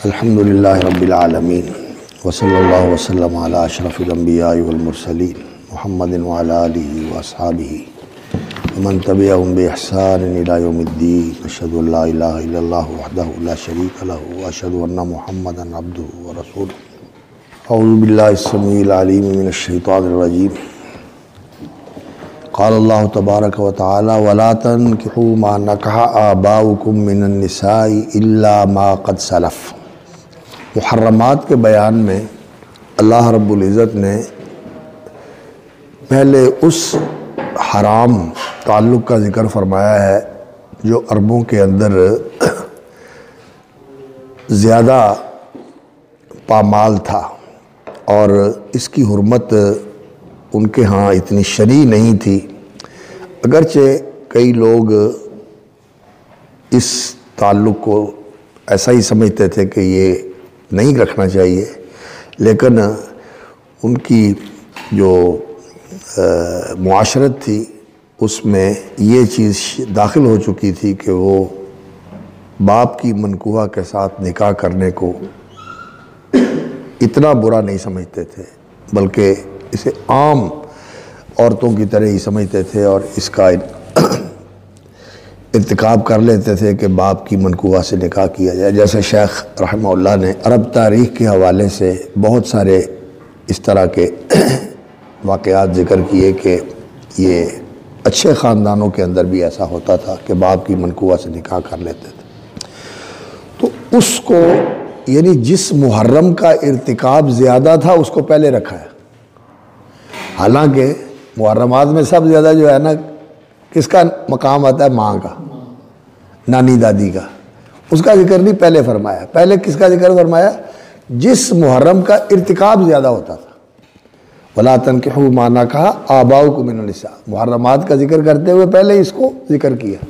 الحمد للہ رب العالمین وصلی اللہ وسلم علی اشرف الانبیاء والمرسلین محمد وعلی آلہ واصحابہ ومن تبعهم بإحسان إلی یوم الدین اشہد ان لا الہ الا اللہ وحدہ لا شریک لہ واشہد ان محمدا عبدہ ورسولہ۔ اعوذ باللہ السمیع العلیم من الشیطان الرجیم۔ قال اللہ تبارک و تعالی وَلَا تَنْكِحُوا مَا نَكَحَ آبَاؤُكُم مِّنَ النِّسَاءِ إِلَّا مَا قَدْ سَلَفَ۔ محرمات کے بیان میں اللہ رب العزت نے پہلے اس حرام تعلق کا ذکر فرمایا ہے جو عربوں کے اندر زیادہ پامال تھا، اور اس کی حرمت ان کے ہاں اتنی شرعی نہیں تھی، اگرچہ کئی لوگ اس تعلق کو ایسا ہی سمجھتے تھے کہ یہ نہیں رکھنا چاہیے، لیکن ان کی جو معاشرت تھی اس میں یہ چیز داخل ہو چکی تھی کہ وہ باپ کی منکوحہ کے ساتھ نکاح کرنے کو اتنا برا نہیں سمجھتے تھے، بلکہ اسے عام عورتوں کی طرح ہی سمجھتے تھے اور اس کا ارتکاب کر لیتے تھے کہ باپ کی منکوحہ سے نکاح کیا جائے۔ جیسے شیخ رحمہ اللہ نے عرب تاریخ کے حوالے سے بہت سارے اس طرح کے واقعات ذکر کیے کہ یہ اچھے خاندانوں کے اندر بھی ایسا ہوتا تھا کہ باپ کی منکوحہ سے نکاح کر لیتے تھے۔ تو اس کو یعنی جس محرم کا ارتکاب زیادہ تھا اس کو پہلے رکھا ہے، حالانکہ محرمات میں سب زیادہ جو ہے نا کس کا مقام آتا ہے؟ ماں کا، نانی دادی کا، اس کا ذکر نہیں پہلے فرمایا۔ پہلے کس کا ذکر فرمایا؟ جس محرم کا ارتکاب زیادہ ہوتا تھا۔ وَلَا تَنْكِحُوا مَا نَكَحَ آبَاؤُكُم مِّنَ النِّسَاء، محرمات کا ذکر کرتے ہوئے پہلے اس کو ذکر کیا۔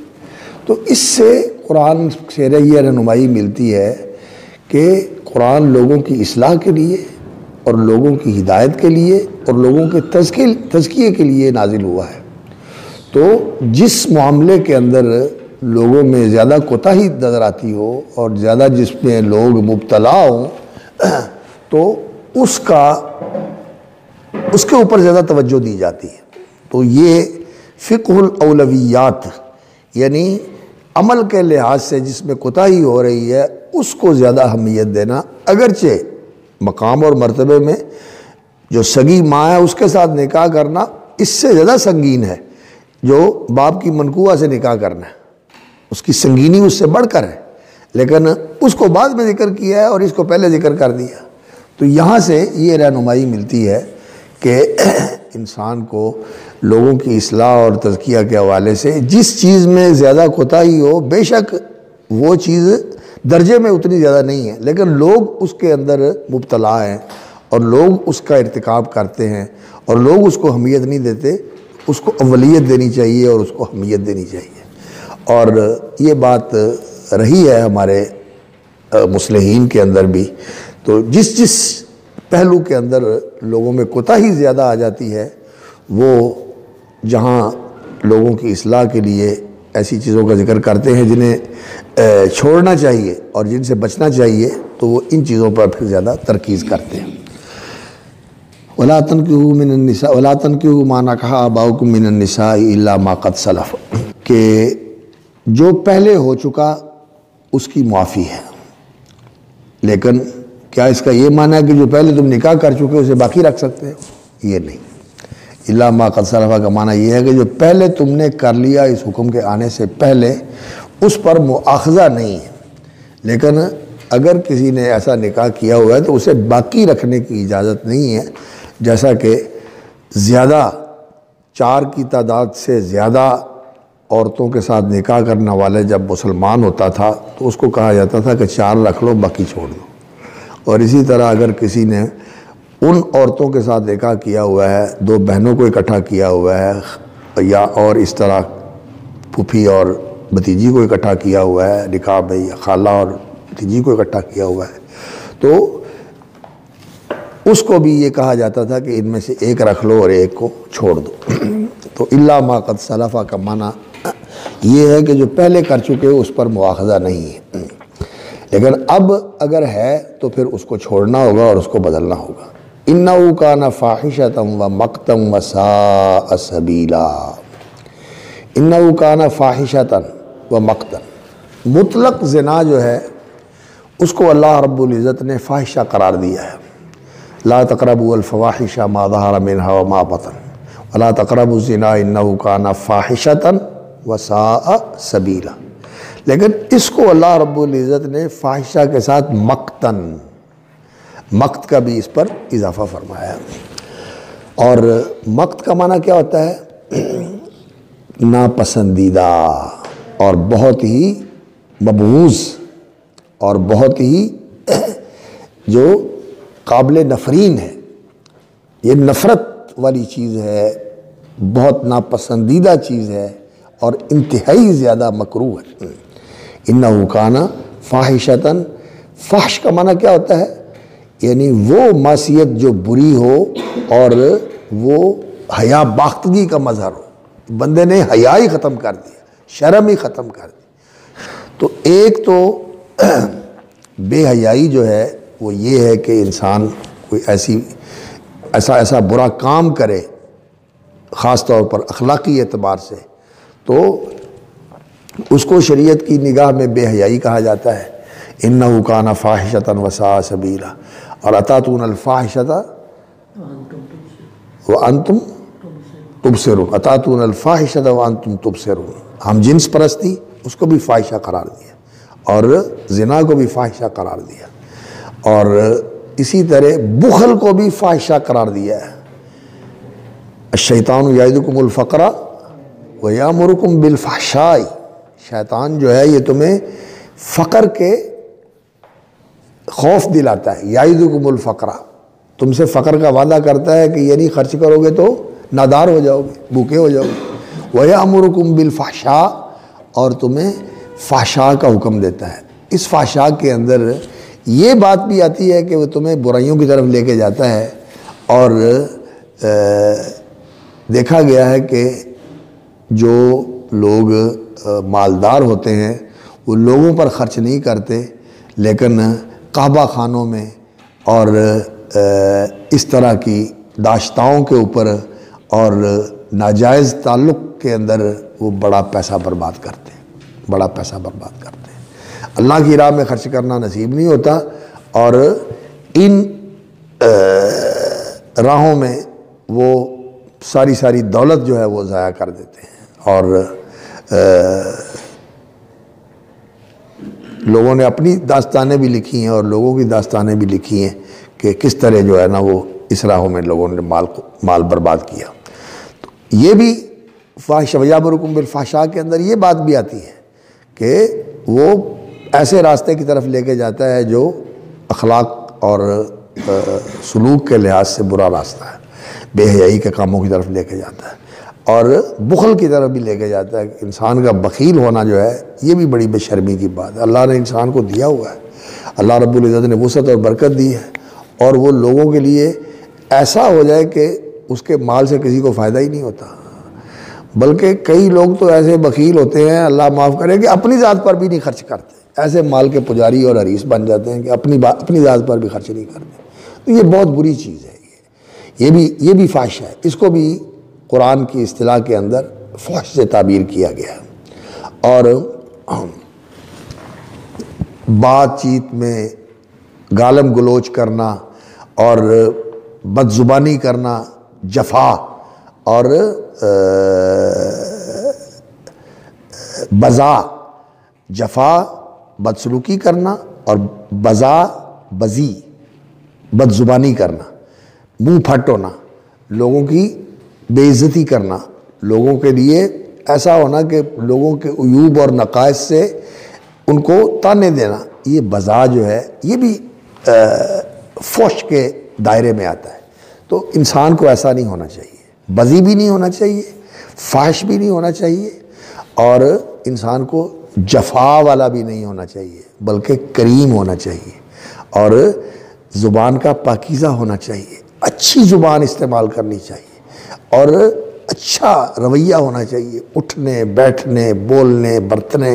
تو اس سے قرآن سے یہ رہنمائی ملتی ہے کہ قرآن لوگوں کی اصلاح کے لیے اور لوگوں کی ہدایت کے لیے اور لوگوں کے تزکیے کے لیے نازل ہوا ہے۔ تو جس معاملے کے اندر لوگوں میں زیادہ کوتاہی نظر آتی ہو اور زیادہ جس میں لوگ مبتلا ہوں تو اس کے اوپر زیادہ توجہ دی جاتی ہے۔ تو یہ فقہ الاولویات یعنی عمل کے لحاظ سے جس میں کوتاہی ہو رہی ہے اس کو زیادہ اہمیت دینا، اگرچہ مقام اور مرتبے میں جو سگی ماں ہے اس کے ساتھ نکاح کرنا اس سے زیادہ سنگین ہے جو باپ کی منکوحہ سے نکاح کرنا ہے، اس کی سنگینی اس سے بڑھ کر ہے، لیکن اس کو بعد میں ذکر کیا ہے اور اس کو پہلے ذکر کر دیا۔ تو یہاں سے یہ رہنمائی ملتی ہے کہ انسان کو لوگوں کی اصلاح اور تزکیہ کے حوالے سے جس چیز میں زیادہ کوتاہی ہو، بے شک وہ چیز درجے میں اتنی زیادہ نہیں ہے لیکن لوگ اس کے اندر مبتلا ہیں اور لوگ اس کا ارتکاب کرتے ہیں اور لوگ اس کو اہمیت نہیں دیتے، اس کو اولیت دینی چاہیے اور اس کو اہمیت دینی چاہیے۔ اور یہ بات رہی ہے ہمارے مصلحین کے اندر بھی۔ تو جس پہلو کے اندر لوگوں میں کوتاہی زیادہ آ جاتی ہے، وہ جہاں لوگوں کی اصلاح کے لیے ایسی چیزوں کا ذکر کرتے ہیں جنہیں چھوڑنا چاہیے اور جن سے بچنا چاہیے، تو وہ ان چیزوں پر پھر زیادہ ترکیز کرتے ہیں۔ وَلَا تَنْكِحُوا مِنَ النِّسَاءِ وَلَا تَنْكِحُوا مَا نَكَحَ آبَاؤُكُم مِّنَ النِّسَاءِ إِلَّا مَا قَدْ سَلَفَ، کہ جو پہلے ہو چکا اس کی معافی ہے، لیکن کیا اس کا یہ معنی ہے کہ جو پہلے تم نکاح کر چکے اسے باقی رکھ سکتے ہو؟ یہ نہیں۔ إِلَّا مَا قَدْ سَلَفَ کا معنی یہ ہے کہ جو پہلے تم نے کر لیا اس حکم کے آنے سے پہلے اس پر مؤاخذہ نہیں ہے، لیکن اگر کسی نے ایسا نکاح کیا ہوا ہے تو اسے باقی رکھنے کی اجازت نہیں ہے، جیسا کہ زیادہ 4 کی تعداد سے زیادہ عورتوں کے ساتھ نکاح کرنے والے جب مسلمان ہوتا تھا تو اس کو کہا جاتا تھا کہ 4 رکھ لو باقی چھوڑ دو۔ اور اسی طرح اگر کسی نے ان عورتوں کے ساتھ نکاح کیا ہوا ہے، 2 بہنوں کو اکٹھا کیا ہوا ہے یا اور اس طرح پھوپھی اور بھتیجی کو اکٹھا کیا ہوا ہے نکاح میں، یا خالہ اور بھتیجی کو اکٹھا کیا ہوا ہے، تو اس کو بھی یہ کہا جاتا تھا کہ ان میں سے ایک رکھ لو اور ایک کو چھوڑ دو۔ تو إِلَّا مَا قَدْ سَلَفَ کا معنی یہ ہے کہ جو پہلے کر چکے اس پر مؤاخذہ نہیں ہے۔ لیکن اب اگر ہے تو پھر اس کو چھوڑنا ہوگا اور اس کو بدلنا ہوگا۔ اِنَّهُ كَانَ فَاحِشَةً وَمَقْتًا وَسَاءَ سَبِيلًا۔ اِنَّهُ كَانَ فَاحِشَةً وَمَقْتًا، مطلق زنا جو ہے اس کو اللہ رب العزت نے فاحشہ قرار دیا ہے۔ لا تقربوا الفواحش ما ظهر منها وما بطن ولا تقربوا الزنا انه كان فاحشة وساء سبیلا، لیکن اس کو اللہ رب العزت نے فاحشہ کے ساتھ مقتن، مقت کا بھی اس پر اضافہ فرمایا ہے۔ اور مقت کا معنی کیا ہوتا ہے؟ ناپسندیدہ اور بہت ہی مبغوض اور بہت ہی جو قابل نفرین ہے، یہ نفرت والی چیز ہے، بہت ناپسندیدہ چیز ہے اور انتہائی زیادہ مکروہ ہے۔ اِنَّهُ كَانَ فَاحِشَةً، فحش کا معنی کیا ہوتا ہے؟ یعنی وہ معصیت جو بری ہو اور وہ حیا باختگی کا مظہر ہو، بندے نے حیا ہی ختم کر دیا، شرم ہی ختم کر دی۔ تو ایک تو بے حیائی جو ہے وہ یہ ہے کہ انسان کوئی ایسا برا کام کرے، خاص طور پر اخلاقی اعتبار سے، تو اس کو شریعت کی نگاہ میں بے حیائی کہا جاتا ہے۔ اِنَّهُ كَانَ فَاحِشَةً وَسَاءَ سَبِيلًا، اور أَتَأْتُونَ الْفَاحِشَةَ وَأَنْتُمْ تُبْصِرُونَ، أَتَأْتُونَ الْفَاحِشَةَ وَأَنْتُمْ تُبْصِرُونَ، ہم جنس پرستی اس کو بھی فاحشہ قرار دیا اور زنا کو بھی فاحشہ قرار دیا، اور اسی طرح بخل کو بھی فاحشہ قرار دیا ہے۔ الشیطان یعدکم الفقر ویامرکم بالفحشاء، شیطان جو ہے یہ تمہیں فقر کے خوف دلاتا ہے۔ یعدکم الفقر، تم سے فقر کا وعدہ کرتا ہے کہ یہ نہیں خرچ کرو گے تو نادار ہو جاؤ گے، بھوکے ہو جاؤ گے۔ ویامرکم بالفحشاء، اور تمہیں فحشاء کا حکم دیتا ہے۔ اس فحشاء کے اندر یہ بات بھی آتی ہے کہ وہ تمہیں برائیوں کی طرف لے کے جاتا ہے، اور دیکھا گیا ہے کہ جو لوگ مالدار ہوتے ہیں وہ لوگوں پر خرچ نہیں کرتے، لیکن کعبہ خانوں میں اور اس طرح کی داشتاؤں کے اوپر اور ناجائز تعلق کے اندر وہ بڑا پیسہ برباد کرتے ہیں، بڑا پیسہ برباد کرتے ہیں۔ اللہ کی راہ میں خرچ کرنا نصیب نہیں ہوتا، اور ان راہوں میں وہ ساری دولت جو ہے وہ ضائع کر دیتے ہیں۔ اور لوگوں نے اپنی داستانیں بھی لکھی ہیں اور لوگوں کی داستانیں بھی لکھی ہیں کہ کس طرح جو ہے نا وہ اس راہوں میں لوگوں نے مال برباد کیا۔ تو یہ بھی فاحش ویامرکم بالفحشاء کے اندر یہ بات بھی آتی ہے کہ وہ ایسے راستے کی طرف لے کے جاتا ہے جو اخلاق اور سلوک کے لحاظ سے برا راستہ ہے، بے حیائی کے کاموں کی طرف لے کے جاتا ہے، اور بخل کی طرف بھی لے کے جاتا ہے۔ کہ انسان کا بخیل ہونا جو ہے یہ بھی بڑی بے شرمی کی بات ہے۔ اللہ نے انسان کو دیا ہوا ہے، اللہ رب العزت نے وسعت اور برکت دی ہے، اور وہ لوگوں کے لیے ایسا ہو جائے کہ اس کے مال سے کسی کو فائدہ ہی نہیں ہوتا، بلکہ کئی لوگ تو ایسے بخیل ہوتے ہیں، اللہ معاف کرے، کہ اپنی ذات پر بھی نہیں خرچ کرتے، ایسے مال کے پجاری اور حریص بن جاتے ہیں کہ اپنی ذات پر بھی خرچ نہیں کرتے۔ تو یہ بہت بری چیز ہے، یہ بھی فحش ہے، اس کو بھی قرآن کی اصطلاح کے اندر فحش سے تعبیر کیا گیا ہے۔ اور بات چیت میں گالم گلوچ کرنا اور بد زبانی کرنا، جفا اور بزا، جفا بدسلوکی کرنا، اور بزا بزی بد زبانی کرنا، منہ پھٹ ہونا، لوگوں کی بے عزتی کرنا، لوگوں کے لیے ایسا ہونا کہ لوگوں کے عیوب اور نقائص سے ان کو تانے دینا، یہ بزا جو ہے یہ بھی فحش کے دائرے میں آتا ہے۔ تو انسان کو ایسا نہیں ہونا چاہیے، بزی بھی نہیں ہونا چاہیے، فحش بھی نہیں ہونا چاہیے، اور انسان کو جفا والا بھی نہیں ہونا چاہیے، بلکہ کریم ہونا چاہیے، اور زبان کا پاکیزہ ہونا چاہیے، اچھی زبان استعمال کرنی چاہیے، اور اچھا رویہ ہونا چاہیے، اٹھنے بیٹھنے بولنے برتنے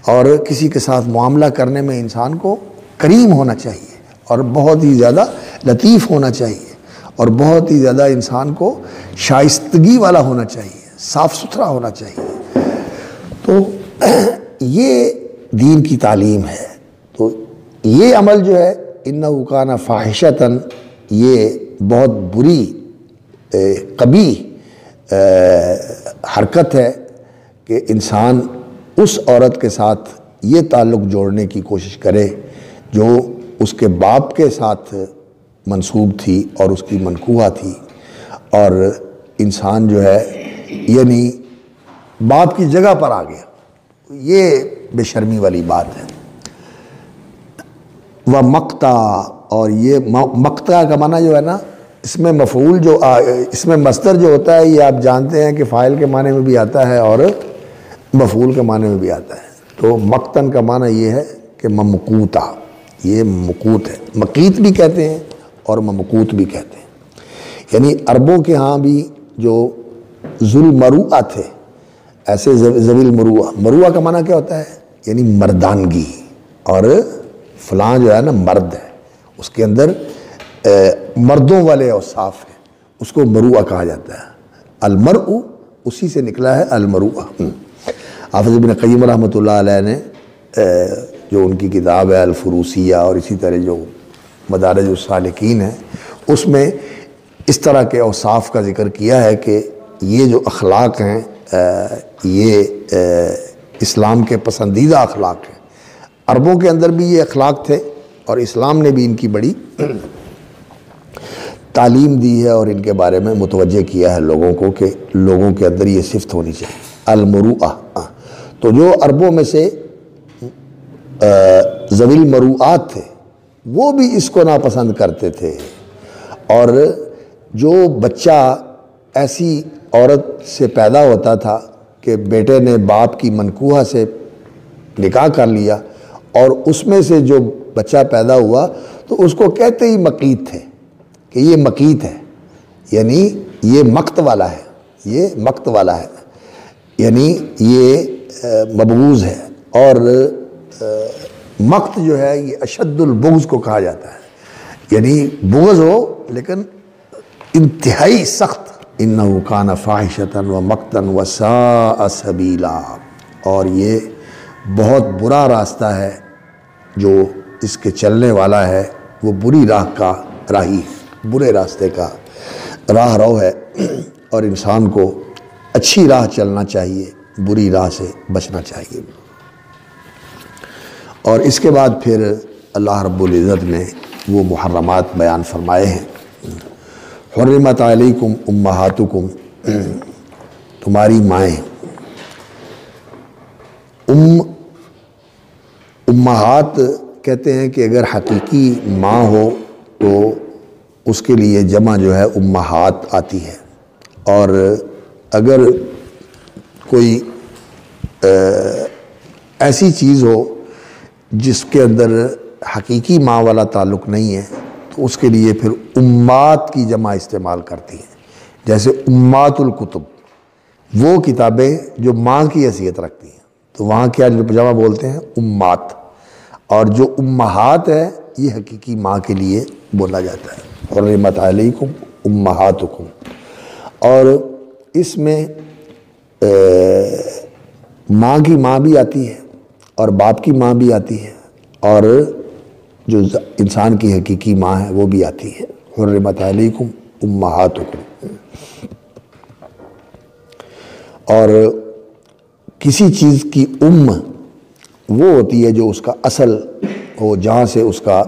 اور کسی کے ساتھ معاملہ کرنے میں انسان کو کریم ہونا چاہیے اور بہت ہی زیادہ لطیف ہونا چاہیے اور بہت ہی زیادہ انسان کو شائستگی والا ہونا چاہیے، صاف ستھرا ہونا چاہیے۔ تو یہ دین کی تعلیم ہے۔ تو یہ عمل جو ہے انہ کان فاحشۃً، یہ بہت بری قبیح حرکت ہے کہ انسان اس عورت کے ساتھ یہ تعلق جوڑنے کی کوشش کرے جو اس کے باپ کے ساتھ منسوب تھی اور اس کی منکوحہ تھی، اور انسان جو ہے یعنی باپ کی جگہ پر آ گیا۔ یہ بے شرمی والی بات ہے۔ وَمَقْتَى، اور یہ مقطع کا معنی جو ہے نا، اس میں مفعول جو اس میں مصدر جو ہوتا ہے یہ آپ جانتے ہیں کہ فاعل کے معنی میں بھی آتا ہے اور مفعول کے معنی میں بھی آتا ہے۔ تو مقتن کا معنی یہ ہے کہ ممقوتا، یہ ممقوت ہے، مقیت بھی کہتے ہیں اور ممقوت بھی کہتے ہیں۔ یعنی عربوں کے ہاں بھی جو ذو المروءہ تھے، ایسے ذوی المروءہ، مروءہ کا معنی کیا ہوتا ہے؟ یعنی مردانگی، اور فلاں جو ہے نا مرد ہے، اس کے اندر مردوں والے اوصاف ہیں، اس کو مروءہ کہا جاتا ہے۔ المرء اسی سے نکلا ہے المروءہ۔ حافظ ابن قیم رحمۃ اللہ علیہ نے جو ان کی کتاب ہے الفروسیہ، اور اسی طرح جو مدارج السالکین ہے، اس میں اس طرح کے اوصاف کا ذکر کیا ہے کہ یہ جو اخلاق ہیں یہ اسلام کے پسندیدہ اخلاق ہیں۔ عربوں کے اندر بھی یہ اخلاق تھے اور اسلام نے بھی ان کی بڑی تعلیم دی ہے اور ان کے بارے میں متوجہ کیا ہے لوگوں کو کہ لوگوں کے اندر یہ صفت ہونی چاہیے، المروءہ۔ تو جو عربوں میں سے ذوی المروءات تھے وہ بھی اس کو ناپسند کرتے تھے، اور جو بچہ ایسی عورت سے پیدا ہوتا تھا کہ بیٹے نے باپ کی منکوحہ سے نکاح کر لیا اور اس میں سے جو بچہ پیدا ہوا تو اس کو کہتے ہی مقیت تھے کہ یہ مقیت ہے، یعنی یہ مقت والا ہے، یہ مقت والا ہے، یعنی یہ مبغوض ہے۔ اور مقت جو ہے یہ اشد البغض کو کہا جاتا ہے، یعنی بغض ہو لیکن انتہائی سخت۔ انہ کان فاحشۃ ومقتا وساء سبیلا، اور یہ بہت برا راستہ ہے جو اس کے چلنے والا ہے، وہ بری راہ کا راہی، برے راستے کا راہ رو ہے، اور انسان کو اچھی راہ چلنا چاہیے، بری راہ سے بچنا چاہیے۔ اور اس کے بعد پھر اللہ رب العزت نے وہ محرمات بیان فرمائے ہیں۔ حرمت علیکم امہاتکم، تمہاری مائیں۔ امہات کہتے ہیں کہ اگر حقیقی ماں ہو تو اس کے لیے جمع جو ہے امہات آتی ہے، اور اگر کوئی ایسی چیز ہو جس کے اندر حقیقی ماں والا تعلق نہیں ہے تو اس کے لیے پھر امات کی جمع استعمال کرتی ہیں، جیسے امات الکتب، وہ کتابیں جو ماں کی حیثیت رکھتی ہیں، تو وہاں کیا جمع بولتے ہیں؟ امات۔ اور جو امہات ہے یہ حقیقی ماں کے لیے بولا جاتا ہے، حرمت علیکم امہاتکم۔ اور اس میں ماں کی ماں بھی آتی ہے اور باپ کی ماں بھی آتی ہے، اور جو انسان کی حقیقی ماں ہے وہ بھی آتی ہے، حرمت علیکم امہاتکم۔ اور کسی چیز کی وہ ہوتی ہے جو اس کا اصل ہو، جہاں سے اس کا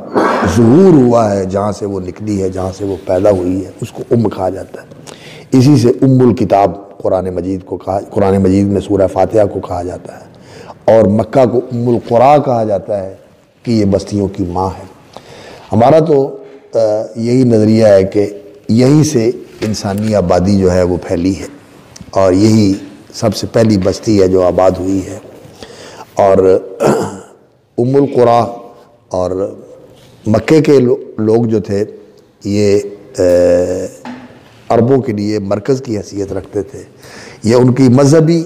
ظہور ہوا ہے، جہاں سے وہ نکلی ہے، جہاں سے وہ پیدا ہوئی ہے، اس کو کہا جاتا ہے۔ اسی سے الکتاب قرآن مجید کو قرآن مجید میں سورہ فاتحہ کو کہا جاتا ہے، اور مکہ کو القریٰ کہا جاتا ہے کہ یہ بستیوں کی ماں ہے۔ ہمارا تو یہی نظریہ ہے کہ یہیں سے انسانی آبادی جو ہے وہ پھیلی ہے، اور یہی سب سے پہلی بستی ہے جو آباد ہوئی ہے، اور القریٰ اور مکے کے لوگ جو تھے یہ عربوں کے لیے مرکز کی حیثیت رکھتے تھے، یہ ان کی مذہبی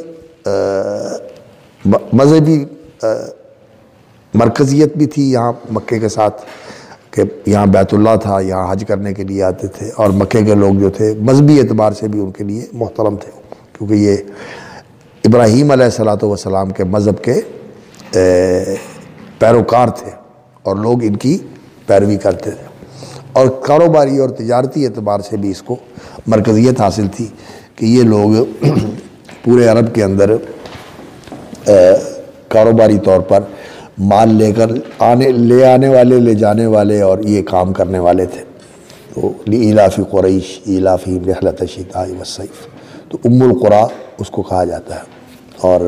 مرکزیت بھی تھی یہاں مکے کے ساتھ کہ یہاں بیت اللہ تھا، یہاں حج کرنے کے لیے آتے تھے، اور مکے کے لوگ جو تھے مذہبی اعتبار سے بھی ان کے لیے محترم تھے، کیونکہ یہ ابراہیم علیہ السلام کے مذہب کے پیروکار تھے اور لوگ ان کی پیروی کرتے تھے، اور کاروباری اور تجارتی اعتبار سے بھی اس کو مرکزیت حاصل تھی کہ یہ لوگ پورے عرب کے اندر کاروباری طور پر مال لے کر لے آنے والے، لے جانے والے اور یہ کام کرنے والے تھے۔ تو لإیلاف قریش ایلافہم رحلۃ الشتاء والصیف، تو ام القریٰ اس کو کہا جاتا ہے، اور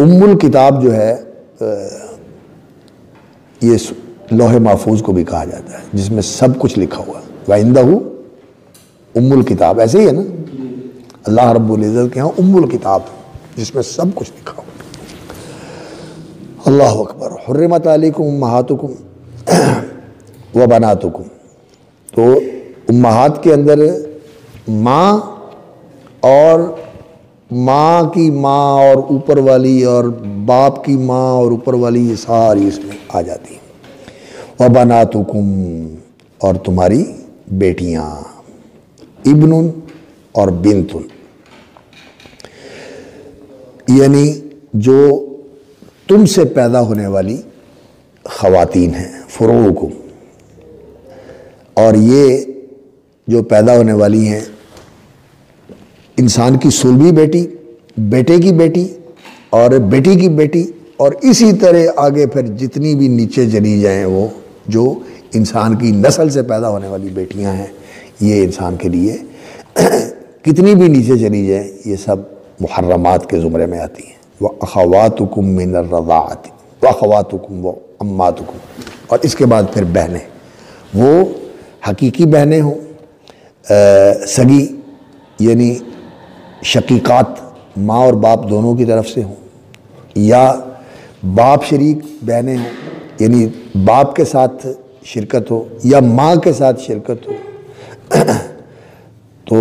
ام الکتاب جو ہے یہ لوح محفوظ کو بھی کہا جاتا ہے، جس میں سب کچھ لکھا ہوا ہے۔ وَعِندَهُ ام الکتاب، ایسے ہی ہے نا، اللہ رب العزت کے ہاں ام الکتاب، جس میں سب کچھ لکھا ہوا ہے۔ اللہ اکبر۔ حرمت علیکم امہاتکم وبناتکم، تو امہات کے اندر ماں اور ماں کی ماں اور اوپر والی، اور باپ کی ماں اور اوپر والی، یہ ساری اس میں آ جاتی ہیں۔ وبناتکم، اور تمہاری بیٹیاں، ابن اور بنت، یعنی جو تم سے پیدا ہونے والی خواتین ہیں، فروعکم، اور یہ جو پیدا ہونے والی ہیں انسان کی صلبی بیٹی، بیٹے کی بیٹی اور بیٹی کی بیٹی، اور اسی طرح آگے پھر جتنی بھی نیچے چلی جائیں وہ جو انسان کی نسل سے پیدا ہونے والی بیٹیاں ہیں، یہ انسان کے لیے کتنی بھی نیچے چلی جائیں یہ سب محرمات کے زمرے میں آتی ہیں۔ وَأَخَوَاتُكُم مِّنَ الرَّضَاعَةِ وَأَخَوَاتُكُم وَأَمَّاتُكُم، اور اس کے بعد پھر بہنیں، وہ حقیقی بہنیں ہوں، سگی یعنی شقیقات، ماں اور باپ دونوں کی طرف سے ہوں، یا باپ شریک بہنیں ہوں، یعنی باپ کے ساتھ شرکت ہو یا ماں کے ساتھ شرکت ہو، تو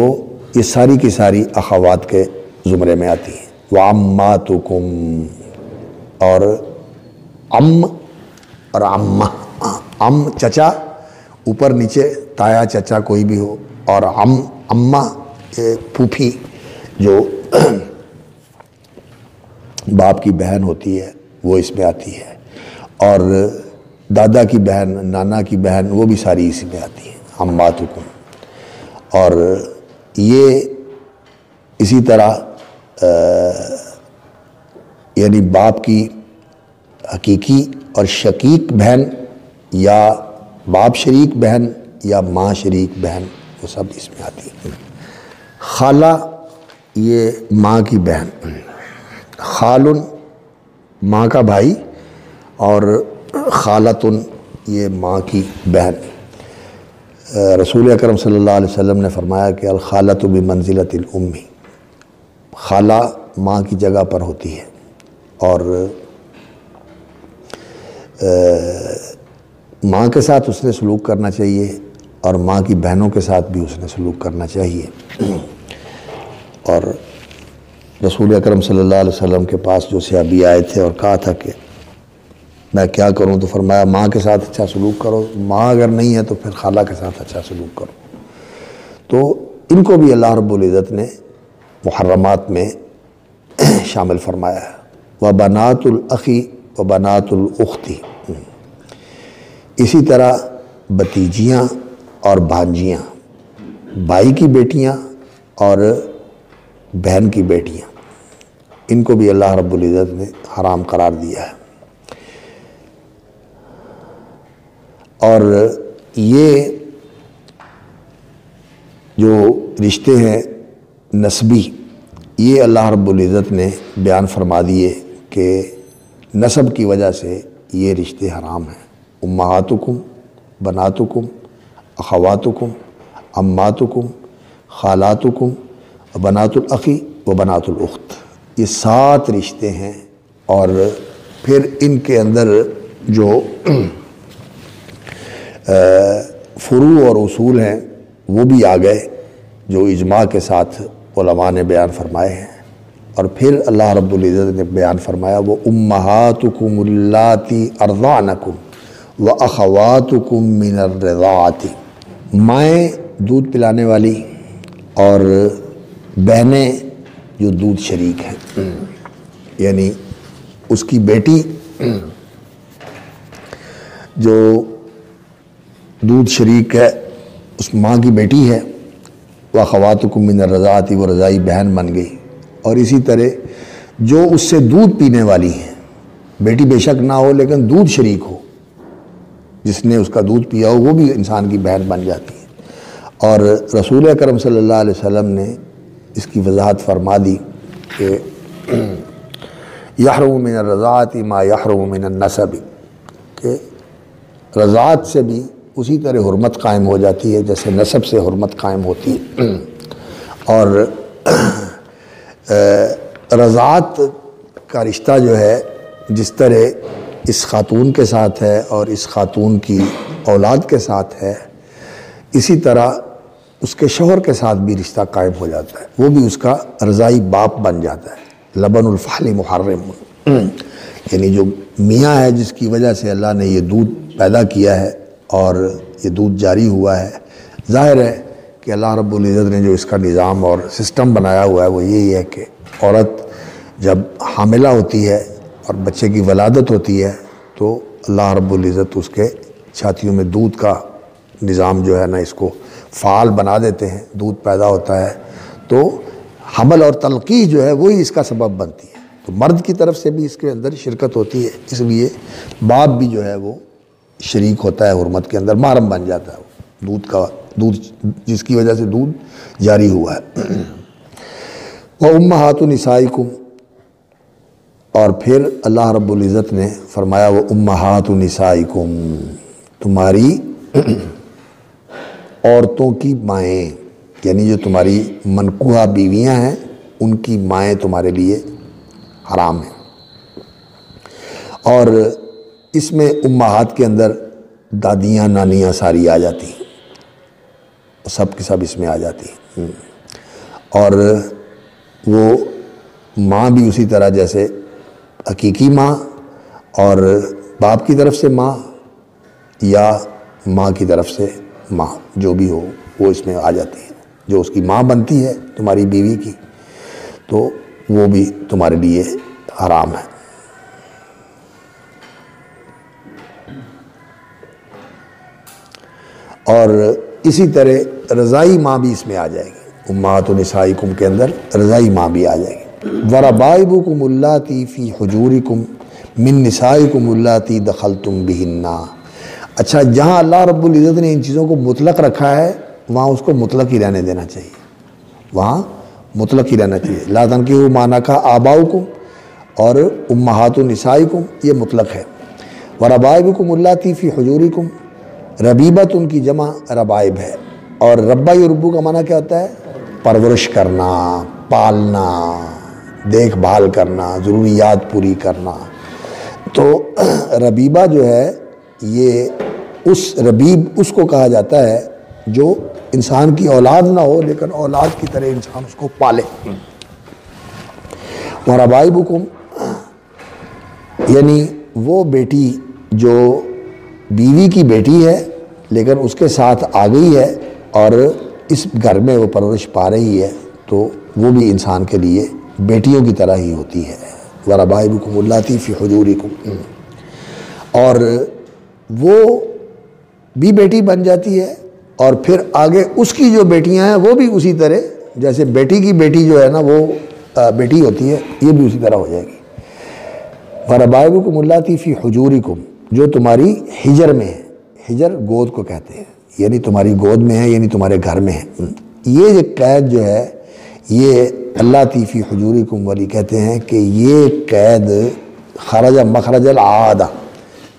یہ ساری کی ساری اخوات کے زمرے میں آتی ہیں۔ وَعَمَّاتُكُمْ، اور ام اور عمہ، ام چچا اوپر نیچے، تایا چچا کوئی بھی ہو، اور اماں پھوپھی جو باپ کی بہن ہوتی ہے وہ اس میں آتی ہے، اور دادا کی بہن، نانا کی بہن، وہ بھی ساری اسی میں آتی ہیں، عماتکم۔ اور یہ اسی طرح یعنی باپ کی حقیقی اور شقیق بہن، یا باپ شریک بہن یا ماں شریک بہن، وہ سب اس میں آتی ہے۔ خالہ یہ ماں کی بہن، خالن ماں کا بھائی، اور خالتن یہ ماں کی بہن۔ رسول اکرم صلی اللہ علیہ وسلم نے فرمایا کہ الخالۃ بمنزلۃ الام، خالہ ماں کی جگہ پر ہوتی ہے، اور ماں کے ساتھ اس نے سلوک کرنا چاہیے، اور ماں کی بہنوں کے ساتھ بھی اس نے سلوک کرنا چاہیے۔ اور رسول اکرم صلی اللہ علیہ وسلم کے پاس جو صحابی آئے تھے اور کہا تھا کہ میں کیا کروں، تو فرمایا ماں کے ساتھ اچھا سلوک کرو، ماں اگر نہیں ہے تو پھر خالہ کے ساتھ اچھا سلوک کرو۔ تو ان کو بھی اللہ رب العزت نے محرمات میں شامل فرمایا ہے۔ وَبَنَاتُ الْأَخِ وَبَنَاتُ الْأُخْتِ، اسی طرح بھتیجیاں اور بھانجیاں، بھائی کی بیٹیاں اور بہن کی بیٹیاں، ان کو بھی اللہ رب العزت نے حرام قرار دیا ہے۔ اور یہ جو رشتے ہیں نسبی، یہ اللہ رب العزت نے بیان فرما دیے کہ نسب کی وجہ سے یہ رشتے حرام ہیں۔ امہاتکم، بناتکم، اخواتکم، اماتکم، خالاتکم، بنات الاخی و بنات الاخت، یہ 7 رشتے ہیں، اور پھر ان کے اندر جو فروع اور اصول ہیں وہ بھی آ گئے جو اجماع کے ساتھ علماء نے بیان فرمائے ہیں۔ اور پھر اللہ رب العزت نے بیان فرمایا وہ امہاتکم اللاتی ارضعنکم و اخواتکم من الرضاعۃ، مائیں دودھ پلانے والی اور بہنیں جو دودھ شریک ہیں، یعنی اس کی بیٹی جو دودھ شریک ہے، اس ماں کی بیٹی ہے، وَأَخَوَاتُكُم مِّنَ الرَّضَاعَةِ، وہ رضاعی بہن بن گئی، اور اسی طرح جو اس سے دودھ پینے والی ہیں، بیٹی بے شک نہ ہو لیکن دودھ شریک ہو، جس نے اس کا دودھ پیا ہو وہ بھی انسان کی بہن بن جاتی ہے۔ اور رسول اکرم صلی اللہ علیہ وسلم نے اس کی وضاحت فرما دی کہ یحرم من الرضاعۃ ما یحرم من النسب، کہ رضاعت سے بھی اسی طرح حرمت قائم ہو جاتی ہے جیسے نسب سے حرمت قائم ہوتی ہے۔ اور رضاعت کا رشتہ جو ہے جس طرح اس خاتون کے ساتھ ہے اور اس خاتون کی اولاد کے ساتھ ہے، اسی طرح اس کے شوہر کے ساتھ بھی رشتہ قائم ہو جاتا ہے، وہ بھی اس کا رضائی باپ بن جاتا ہے۔ لبن الفحل محرم، یعنی جو میاں ہے جس کی وجہ سے اللہ نے یہ دودھ پیدا کیا ہے اور یہ دودھ جاری ہوا ہے، ظاہر ہے کہ اللہ رب العزت نے جو اس کا نظام اور سسٹم بنایا ہوا ہے وہ یہی ہے کہ عورت جب حاملہ ہوتی ہے اور بچے کی ولادت ہوتی ہے تو اللہ رب العزت اس کے چھاتیوں میں دودھ کا نظام جو ہے نا اس کو فعال بنا دیتے ہیں، دودھ پیدا ہوتا ہے، تو حمل اور تلقیح جو ہے وہی اس کا سبب بنتی ہے، تو مرد کی طرف سے بھی اس کے اندر شرکت ہوتی ہے، اس لیے باپ بھی جو ہے وہ شریک ہوتا ہے حرمت کے اندر، محرم بن جاتا ہے دودھ جس کی وجہ سے دودھ جاری ہوا ہے۔ وَأُمَّهَاتُ نِسَائِكُمْ، اور پھر اللہ رب العزت نے فرمایا وہ امہات نسائکم، تمہاری عورتوں کی مائیں، یعنی جو تمہاری منکوحہ بیویاں ہیں ان کی مائیں تمہارے لیے حرام ہیں۔ اور اس میں امہات کے اندر دادیاں نانیاں ساری آ جاتی ہیں، سب کے سب اس میں آ جاتی ہیں، اور وہ ماں بھی اسی طرح جیسے حقیقی ماں اور باپ کی طرف سے ماں یا ماں کی طرف سے ماں جو بھی ہو وہ اس میں آ جاتی ہے، جو اس کی ماں بنتی ہے تمہاری بیوی کی تو وہ بھی تمہارے لیے حرام ہے۔ اور اسی طرح رضائی ماں بھی اس میں آ جائے گی، امہات نسائکم کے اندر رضائی ماں بھی آ جائے گی۔ وَرَبَائِبُكُمُ اللَّاتِي فِي حُجُورِكُم مِّن نِّسَائِكُمُ اللَّاتِي دَخَلْتُم بِهِنَّ۔ اچھا، جہاں اللہ رب العزت نے ان چیزوں کو مطلق رکھا ہے وہاں اس کو مطلق ہی رہنے دینا چاہیے، وہاں مطلق ہی رہنا چاہیے۔ لَا تَنكِحُوا مَا نَكَحَ آبَاؤُكُمْ اور امہات نسائکم یہ مطلق ہے۔ وَرَبَائِبُكُمُ اللَّاتِي فِي حُجُورِكُم، ربیبت ان کی جمع ربائب ہے، اور ربا یربو کا معنی کیا ہوتا ہے؟ پرورش کرنا، پالنا، دیکھ بھال کرنا، ضروریات پوری کرنا۔ تو ربیبہ جو ہے یہ ربیب اس کو کہا جاتا ہے جو انسان کی اولاد نہ ہو لیکن اولاد کی طرح انسان اس کو پالے۔ وَرَبَائِبُكُمْ یعنی وہ بیٹی جو بیوی کی بیٹی ہے لیکن اس کے ساتھ آ گئی ہے اور اس گھر میں وہ پرورش پا رہی ہے تو وہ بھی انسان کے لیے بیٹیوں کی طرح ہی ہوتی ہے۔ وَرَبَائِبُكُمُ اللَّاتِي فِي حُجُورِكُم، اور وہ بھی بیٹی بن جاتی ہے، اور پھر آگے اس کی جو بیٹیاں ہیں وہ بھی اسی طرح جیسے بیٹی کی بیٹی جو ہے نا وہ بیٹی ہوتی ہے، یہ بھی اسی طرح ہو جائے گی۔ وَرَبَائِبُكُمُ اللَّاتِي فِي حُجُورِكُم، جو تمہاری حجر میں ہے، حجر گود کو کہتے ہیں، یعنی تمہاری گود میں ہے، یعنی تمہارے گھر میں ہے۔ یہ جو قید جو ہے یہ اللَّاتِي فِي حُجُورِكُم والی کہتے ہیں کہ یہ قید خرج مخرج العادہ،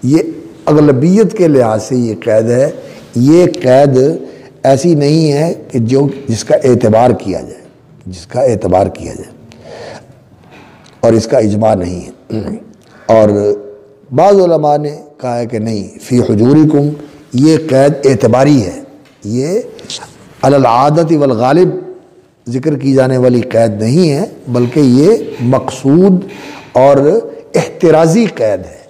یہ اغلبیت کے لحاظ سے یہ قید ہے، یہ قید ایسی نہیں ہے کہ جس کا اعتبار کیا جائے اور اس کا اجماع نہیں ہے۔ اور بعض علماء نے کہا ہے کہ نہیں، فی حجورکم یہ قید اعتباری ہے، یہ علی العادت والغالب ذکر کی جانے والی قید نہیں ہے، بلکہ یہ مقصود اور احترازی قید ہے۔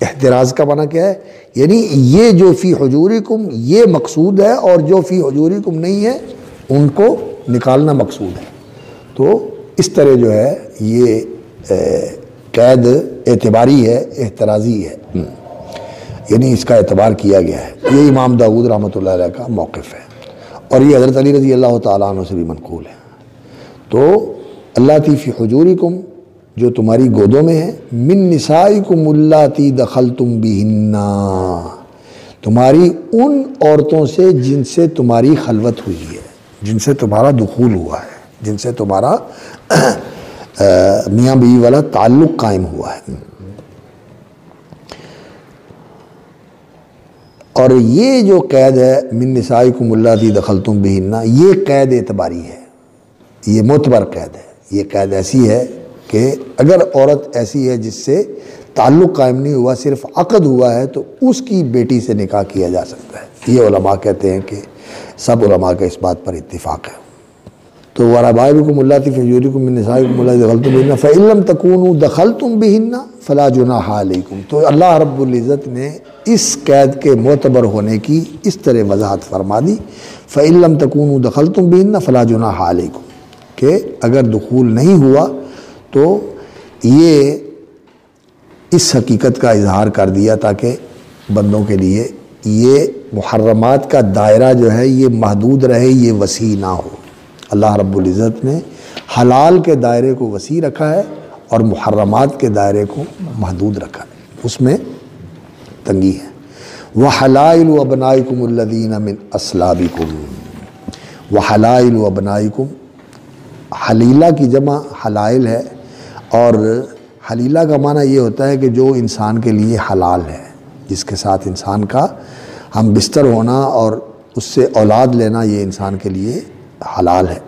احتراز کا معنی کیا ہے؟ یعنی یہ جو فی حجورکم یہ مقصود ہے، اور جو فی حجورکم نہیں ہے ان کو نکالنا مقصود ہے۔ تو اس طرح جو ہے یہ قید اعتباری ہے، احترازی ہے، یعنی اس کا اعتبار کیا گیا ہے۔ یہ امام داؤد رحمۃ اللہ علیہ کا موقف ہے، اور یہ حضرت علی رضی اللہ تعالیٰ عنہ سے بھی منقول ہے۔ تو اللہ فی حجورکم جو تمہاری گودوں میں ہے، من نسائکم اللاتی دخلتم بہن، تمہاری ان عورتوں سے جن سے تمہاری خلوت ہوئی ہے، جن سے تمہارا دخول ہوا ہے، جن سے تمہارا میاں بیوی والا تعلق قائم ہوا ہے۔ اور یہ جو قید ہے من نسائکم اللاتی دخلتم بہن، یہ قید اعتباری ہے، یہ معتبر قید ہے۔ یہ قید ایسی ہے کہ اگر عورت ایسی ہے جس سے تعلق قائم نہیں ہوا، صرف عقد ہوا ہے، تو اس کی بیٹی سے نکاح کیا جا سکتا ہے۔ یہ علماء کہتے ہیں کہ سب علماء کا اس بات پر اتفاق ہے۔ تو وَرَبَائِبُكُمُ اللَّاتِي فِي حُجُورِكُم مِّن نِّسَائِكُمُ اللَّاتِي دَخَلْتُم بِهِنَّ فَإِن لَّمْ تَكُونُوا دَخَلْتُم بِهِنَّ فَلَا جُنَاحَ عَلَيْكُمْ۔ تو اللہ رب العزت نے اس قید کے معتبر ہونے کی اس طرح وضاحت فرما دی، فَإِن لَّمْ تَكُونُوا دَخَلْتُم بِهِنَّ فَلَا جُنَاحَ عَلَيْكُمْ، کہ اگر دخول نہیں ہوا تو یہ اس حقیقت کا اظہار کر دیا تاکہ بندوں کے لیے یہ محرمات کا دائرہ جو ہے یہ محدود رہے، یہ وسیع نہ ہو۔ اللہ رب العزت نے حلال کے دائرے کو وسیع رکھا ہے اور محرمات کے دائرے کو محدود رکھا ہے، اس میں تنگی ہے۔ وَحَلَائِلُ أَبْنَائِكُمُ الَّذِينَ مِنْ أَصْلَابِكُمْ، وَحَلَائِلُ أَبْنَائِكُمْ، حلیلہ کی جمع حلائل ہے، اور حلیلہ کا معنی یہ ہوتا ہے کہ جو انسان کے لیے حلال ہے، جس کے ساتھ انسان کا ہم بستر ہونا اور اس سے اولاد لینا یہ انسان کے لیے حلال ہے۔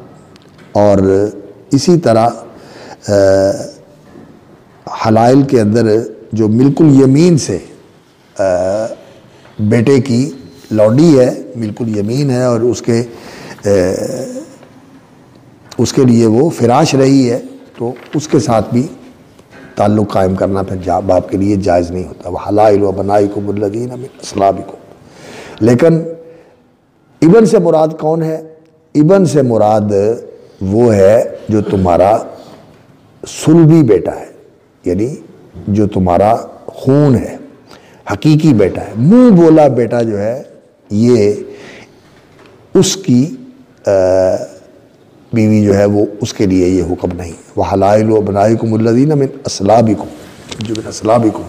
اور اسی طرح حلائل کے اندر جو ملک الیمین سے بیٹے کی لونڈی ہے، ملک الیمین ہے، اور اس کے لیے وہ فراش رہی ہے، تو اس کے ساتھ بھی تعلق قائم کرنا پھر باپ کے لیے جائز نہیں ہوتا۔ وَحَلَائِلُ أَبْنَائِكُمُ الَّذِينَ مِنْ أَصْلَابِكُمْ۔ لیکن ابن سے مراد کون ہے؟ ابن سے مراد وہ ہے جو تمہارا صلبی بیٹا ہے، یعنی جو تمہارا خون ہے، حقیقی بیٹا ہے۔ منہ بولا بیٹا جو ہے یہ اس کی بیوی جو ہے وہ اس کے لیے یہ حکم نہیں۔ وَحَلَائِلُ أَبْنَائِكُمُ الَّذِينَ مِنْ أَصْلَابِكُمْ، جو من أصلابكم۔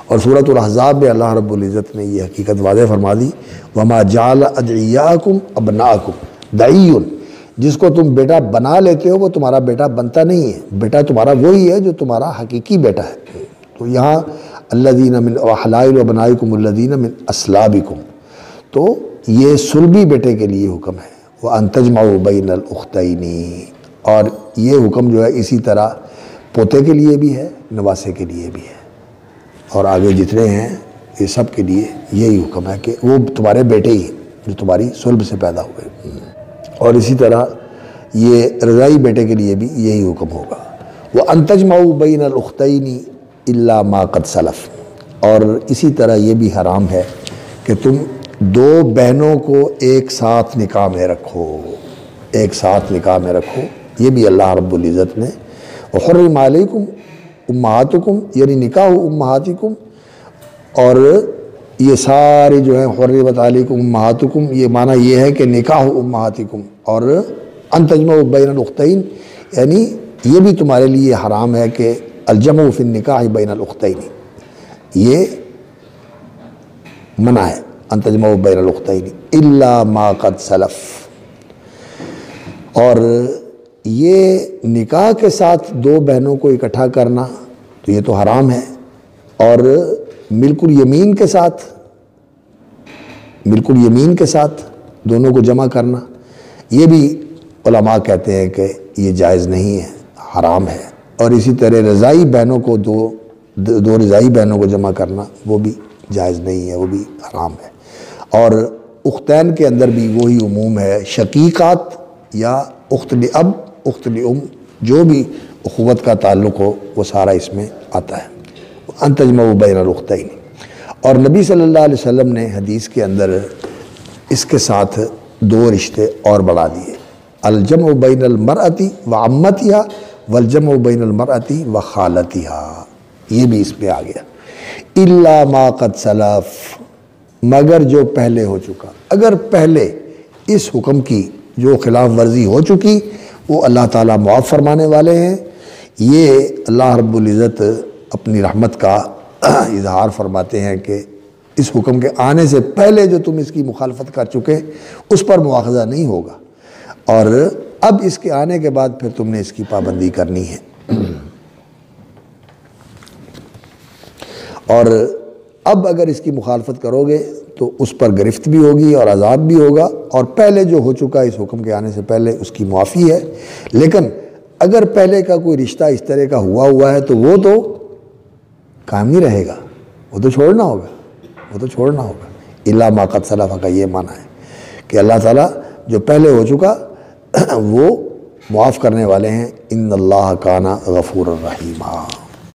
اور سورۃ الاحزاب میں اللہ رب العزت نے یہ حقیقت واضح فرما دی، وَمَا جَعَلَ أَدْعِيَاءَكُمْ أَبْنَاءَكُمْ، دَعِيٌّ، جس کو تم بیٹا بنا لیتے ہو وہ تمہارا بیٹا بنتا نہیں ہے، بیٹا تمہارا وہی ہے جو تمہارا حقیقی بیٹا ہے۔ تو یہاں الَّذِينَ مِنْ وَحَلَائِلُ أَبْنَائِكُمُ الَّذِينَ مِنْ أَصْلَابِكُمْ، تو یہ صلبی بیٹے کے لیے حکم ہے۔ وَأَن تَجْمَعُوا بَيْنَ الْأُخْتَيْنِ، اور یہ حکم جو ہے اسی طرح پوتے کے لیے بھی ہے، نواسے کے لیے بھی ہے، اور آگے جتنے ہیں یہ سب کے لیے یہی حکم ہے کہ وہ تمہارے بیٹے ہی جو تمہاری صلب سے پیدا ہوئے۔ اور اسی طرح یہ رضائی بیٹے کے لیے بھی یہی حکم ہوگا۔ وَأَن تَجْمَعُوا بَيْنَ الْأُخْتَيْنِ إِلَّا مَا قَدْ سَلَفَ، اور اسی طرح یہ بھی حرام ہے کہ تم دو بہنوں کو ایک ساتھ نکاح میں رکھو، ایک ساتھ نکاح میں رکھو، یہ بھی اللہ رب العزت نے۔ وَحُرِّمَ عَلَيْكُمْ أُمَّهَاتُكُمْ، یعنی نکاح أُمَّهَاتِكُمْ، اور یہ سارے جو ہیں حُرِّمَتْ عَلَيْكُمْ أُمَّهَاتُكُمْ، یہ معنی یہ ہے کہ نکاح أُمَّهَاتِكُمْ، اور أَن تَجْمَعُوا بَيْنَ الْأُخْتَيْنِ، یعنی یہ بھی تمہارے لیے حرام ہے کہ الجمع فی النکاح بین الاختین، یہ منع ہے، ان تجمعوا بین الاختین الا ما قد سلف۔ اور یہ نکاح کے ساتھ دو بہنوں کو اکٹھا کرنا تو یہ تو حرام ہے، اور ملک الیمین کے ساتھ، ملک الیمین کے ساتھ دونوں کو جمع کرنا یہ بھی علماء کہتے ہیں کہ یہ جائز نہیں ہے، حرام ہے۔ اور اسی طرح رضائی بہنوں کو دو رضائی بہنوں کو جمع کرنا وہ بھی جائز نہیں ہے، وہ بھی حرام ہے۔ اور اختین کے اندر بھی وہی عموم ہے، شقیقات یا اخت اب، اخت جو بھی اخوت کا تعلق ہو وہ سارا اس میں آتا ہے۔ ان تجمعوا بین الاختین، اور نبی صلی اللہ علیہ وسلم نے حدیث کے اندر اس کے ساتھ دو رشتے اور بڑھا دیے، الجمع بین المرأتی وعمتہا والجمع بین المرأتی وخالتہا، یہ بھی اس پہ آ گیا۔ الا ما قد سلف، مگر جو پہلے ہو چکا، اگر پہلے اس حکم کی جو خلاف ورزی ہو چکی وہ اللہ تعالیٰ معاف فرمانے والے ہیں۔ یہ اللہ رب العزت اپنی رحمت کا اظہار فرماتے ہیں کہ اس حکم کے آنے سے پہلے جو تم اس کی مخالفت کر چکے اس پر مواخذہ نہیں ہوگا، اور اب اس کے آنے کے بعد پھر تم نے اس کی پابندی کرنی ہے۔ اور اب اگر اس کی مخالفت کرو گے تو اس پر گرفت بھی ہوگی اور عذاب بھی ہوگا، اور پہلے جو ہو چکا اس حکم کے آنے سے پہلے اس کی معافی ہے۔ لیکن اگر پہلے کا کوئی رشتہ اس طرح کا ہوا ہے تو وہ تو کام نہیں رہے گا، وہ تو چھوڑنا ہوگا، وہ تو چھوڑنا ہوگا۔ الا ما قد سلف کا یہ معنی ہے کہ اللہ تعالیٰ جو پہلے ہو چکا وہ معاف کرنے والے ہیں۔ ان اللہ کان غفور الرحیم۔